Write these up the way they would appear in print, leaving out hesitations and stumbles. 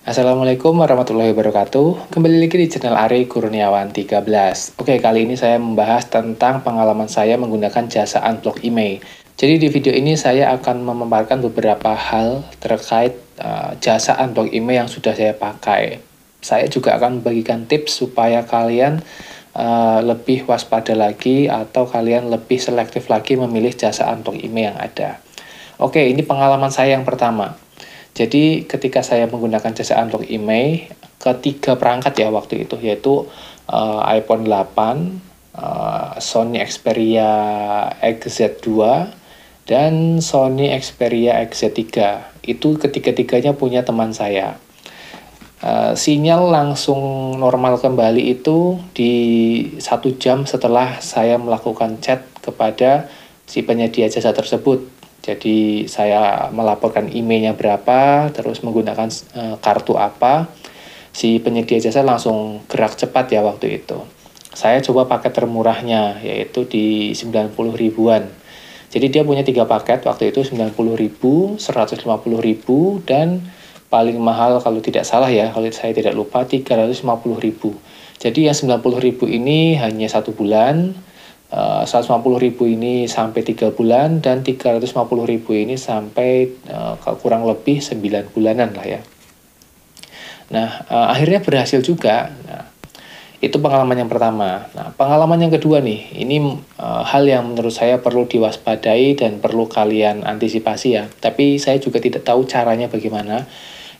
Assalamualaikum warahmatullahi wabarakatuh. Kembali lagi di channel Ari Kurniawan 13. Oke, kali ini saya membahas tentang pengalaman saya menggunakan jasa unblock email. Jadi di video ini saya akan memaparkan beberapa hal terkait jasa unblock email yang sudah saya pakai. Saya juga akan membagikan tips supaya kalian lebih waspada lagi atau kalian lebih selektif lagi memilih jasa unblock email yang ada. Oke, ini pengalaman saya yang pertama. Jadi ketika saya menggunakan jasa unlock email, ketiga perangkat ya waktu itu, yaitu iPhone 8, Sony Xperia XZ2, dan Sony Xperia XZ3. Itu ketiga-tiganya punya teman saya. Sinyal langsung normal kembali itu di 1 jam setelah saya melakukan chat kepada si penyedia jasa tersebut. Jadi saya melaporkan emailnya berapa, terus menggunakan kartu apa, si penyedia jasa langsung gerak cepat ya waktu itu. Saya coba paket termurahnya, yaitu di 90 ribuan. Jadi dia punya 3 paket waktu itu, 90 ribu, 150 ribu, dan paling mahal kalau tidak salah ya, kalau saya tidak lupa, 350 ribu. Jadi yang 90 ribu ini hanya 1 bulan, 150.000 ini sampai 3 bulan, dan 350.000 ini sampai kurang lebih 9 bulanan lah ya. Nah, akhirnya berhasil juga. Nah, itu pengalaman yang pertama. Nah, pengalaman yang kedua nih, ini hal yang menurut saya perlu diwaspadai dan perlu kalian antisipasi ya. Tapi saya juga tidak tahu caranya bagaimana,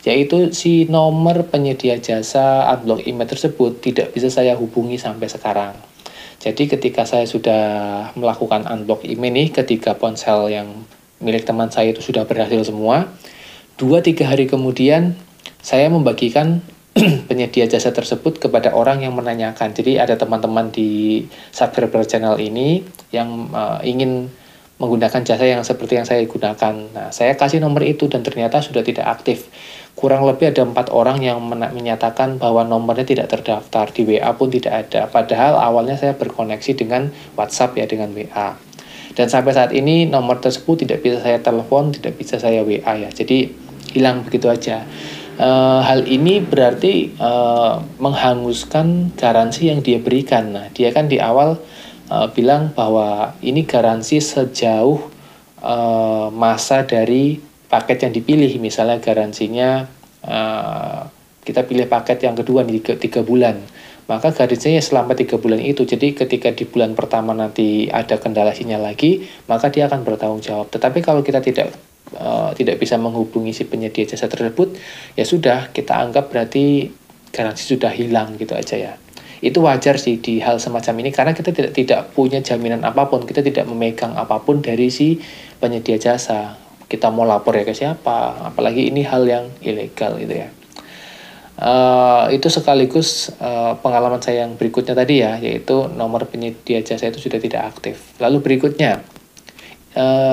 yaitu si nomor penyedia jasa unblock email tersebut tidak bisa saya hubungi sampai sekarang. Jadi ketika saya sudah melakukan unblock email nih, ketika ponsel yang milik teman saya itu sudah berhasil semua, 2-3 hari kemudian saya membagikan penyedia jasa tersebut kepada orang yang menanyakan. Jadi ada teman-teman di subscriber channel ini yang ingin menggunakan jasa yang seperti yang saya gunakan. Nah, saya kasih nomor itu dan ternyata sudah tidak aktif. Kurang lebih ada 4 orang yang menyatakan bahwa nomornya tidak terdaftar, di WA pun tidak ada. Padahal awalnya saya berkoneksi dengan WhatsApp ya, dengan WA. Dan sampai saat ini nomor tersebut tidak bisa saya telepon, tidak bisa saya WA ya. Jadi hilang begitu aja. Hal ini berarti menghanguskan garansi yang dia berikan. Nah, dia kan di awal bilang bahwa ini garansi sejauh masa dari paket yang dipilih. Misalnya garansinya kita pilih paket yang kedua nih 3 bulan, maka garansinya selama 3 bulan itu. Jadi ketika di bulan pertama nanti ada kendala sinyal lagi, maka dia akan bertanggung jawab. Tetapi kalau kita tidak bisa menghubungi si penyedia jasa tersebut, ya sudah, kita anggap berarti garansi sudah hilang gitu aja ya. Itu wajar sih di hal semacam ini, karena kita tidak punya jaminan apapun, kita tidak memegang apapun dari si penyedia jasa. Kita mau lapor ya ke siapa, apalagi ini hal yang ilegal gitu ya. Itu sekaligus pengalaman saya yang berikutnya tadi ya, yaitu nomor penyedia jasa itu sudah tidak aktif. Lalu berikutnya,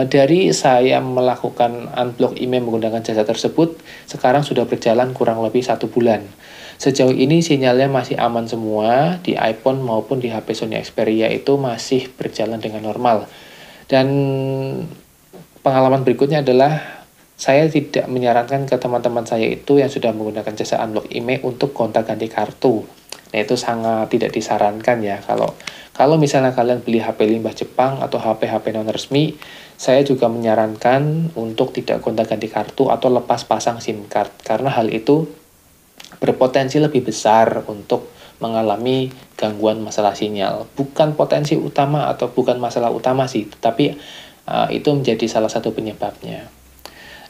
dari saya melakukan unblock email menggunakan jasa tersebut, sekarang sudah berjalan kurang lebih 1 bulan. Sejauh ini sinyalnya masih aman semua, di iPhone maupun di HP Sony Xperia itu masih berjalan dengan normal. Dan pengalaman berikutnya adalah saya tidak menyarankan ke teman-teman saya itu yang sudah menggunakan jasa unblock email untuk gonta ganti kartu. Nah, itu sangat tidak disarankan ya. Kalau misalnya kalian beli HP limbah Jepang atau HP-HP non resmi, saya juga menyarankan untuk tidak gonta ganti kartu atau lepas pasang SIM card, karena hal itu berpotensi lebih besar untuk mengalami gangguan masalah sinyal. Bukan potensi utama atau bukan masalah utama sih, tetapi itu menjadi salah satu penyebabnya.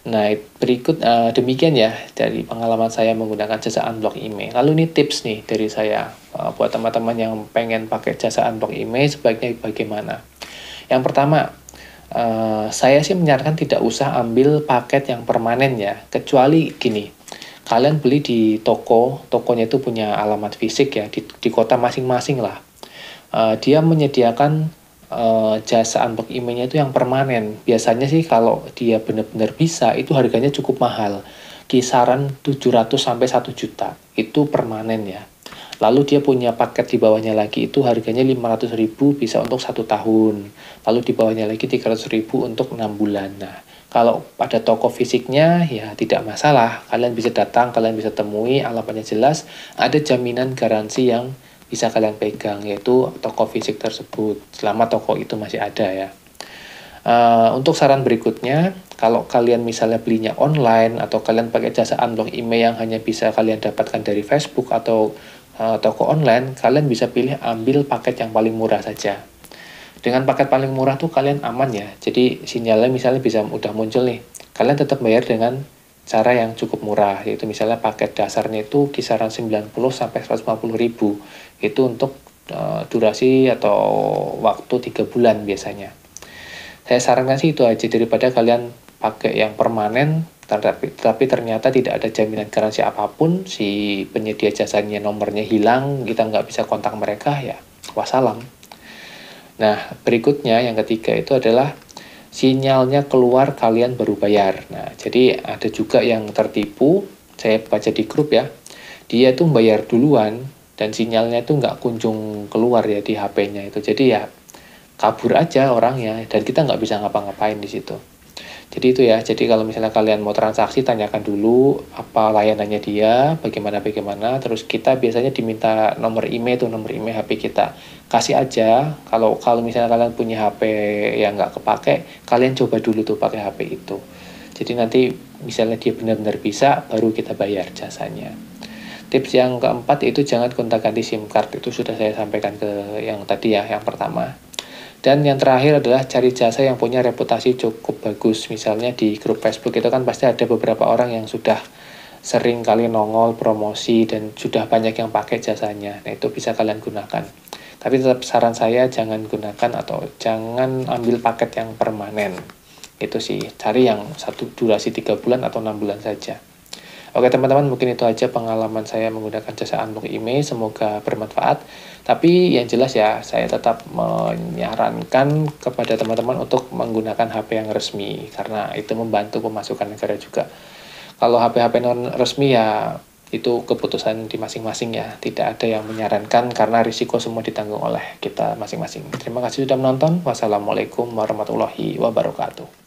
Nah, berikut demikian ya dari pengalaman saya menggunakan jasa unblock email. Lalu ini tips nih dari saya buat teman-teman yang pengen pakai jasa unblock email, sebaiknya bagaimana. Yang pertama, saya sih menyarankan tidak usah ambil paket yang permanen ya, kecuali gini. Kalian beli di tokonya itu punya alamat fisik ya, di kota masing-masing lah. Dia menyediakan jasa unblock emailnya itu yang permanen. Biasanya sih kalau dia benar-benar bisa, itu harganya cukup mahal. Kisaran 700 sampai 1 juta. Itu permanen ya. Lalu dia punya paket di bawahnya lagi itu harganya 500.000 bisa untuk 1 tahun. Lalu di bawahnya lagi 300.000 untuk 6 bulan. Nah, kalau pada toko fisiknya ya tidak masalah. Kalian bisa datang, kalian bisa temui, alamatnya jelas, ada jaminan garansi yang bisa kalian pegang, yaitu toko fisik tersebut, selama toko itu masih ada ya. Untuk saran berikutnya, kalau kalian misalnya belinya online atau kalian pakai jasa unblock email yang hanya bisa kalian dapatkan dari Facebook atau toko online, kalian bisa pilih ambil paket yang paling murah saja. Dengan paket paling murah tuh kalian aman ya, jadi sinyalnya misalnya bisa udah muncul nih, kalian tetap bayar dengan cara yang cukup murah, yaitu misalnya paket dasarnya itu kisaran 90 sampai 150 ribu, itu untuk durasi atau waktu 3 bulan biasanya. Saya sarankan sih itu aja daripada kalian pakai yang permanen tapi ternyata tidak ada jaminan garansi apapun, si penyedia jasanya nomornya hilang, kita nggak bisa kontak mereka, ya wassalam. Nah, berikutnya yang ketiga itu adalah sinyalnya keluar kalian baru bayar. Nah, jadi ada juga yang tertipu, saya baca di grup ya, dia tuh bayar duluan dan sinyalnya tuh nggak kunjung keluar ya di HP-nya itu. Jadi ya kabur aja orangnya dan kita nggak bisa ngapa-ngapain di situ. Jadi itu ya, jadi kalau misalnya kalian mau transaksi, tanyakan dulu apa layanannya dia, bagaimana, terus kita biasanya diminta nomor email tuh, nomor email HP kita. Kasih aja, kalau misalnya kalian punya HP yang nggak kepake, kalian coba dulu tuh pakai HP itu. Jadi nanti misalnya dia benar-benar bisa, baru kita bayar jasanya. Tips yang keempat itu jangan gonta-ganti SIM card, itu sudah saya sampaikan ke yang tadi ya, yang pertama. Dan yang terakhir adalah cari jasa yang punya reputasi cukup bagus. Misalnya di grup Facebook itu kan pasti ada beberapa orang yang sudah sering kali nongol promosi dan sudah banyak yang pakai jasanya. Nah, itu bisa kalian gunakan. Tapi tetap saran saya jangan gunakan atau jangan ambil paket yang permanen. Itu sih, cari yang satu durasi 3 bulan atau 6 bulan saja. Oke teman-teman, mungkin itu aja pengalaman saya menggunakan jasa unblock email, semoga bermanfaat. Tapi yang jelas ya, saya tetap menyarankan kepada teman-teman untuk menggunakan HP yang resmi, karena itu membantu pemasukan negara juga. Kalau HP-HP non resmi ya, itu keputusan di masing-masing ya, tidak ada yang menyarankan karena risiko semua ditanggung oleh kita masing-masing. Terima kasih sudah menonton, wassalamualaikum warahmatullahi wabarakatuh.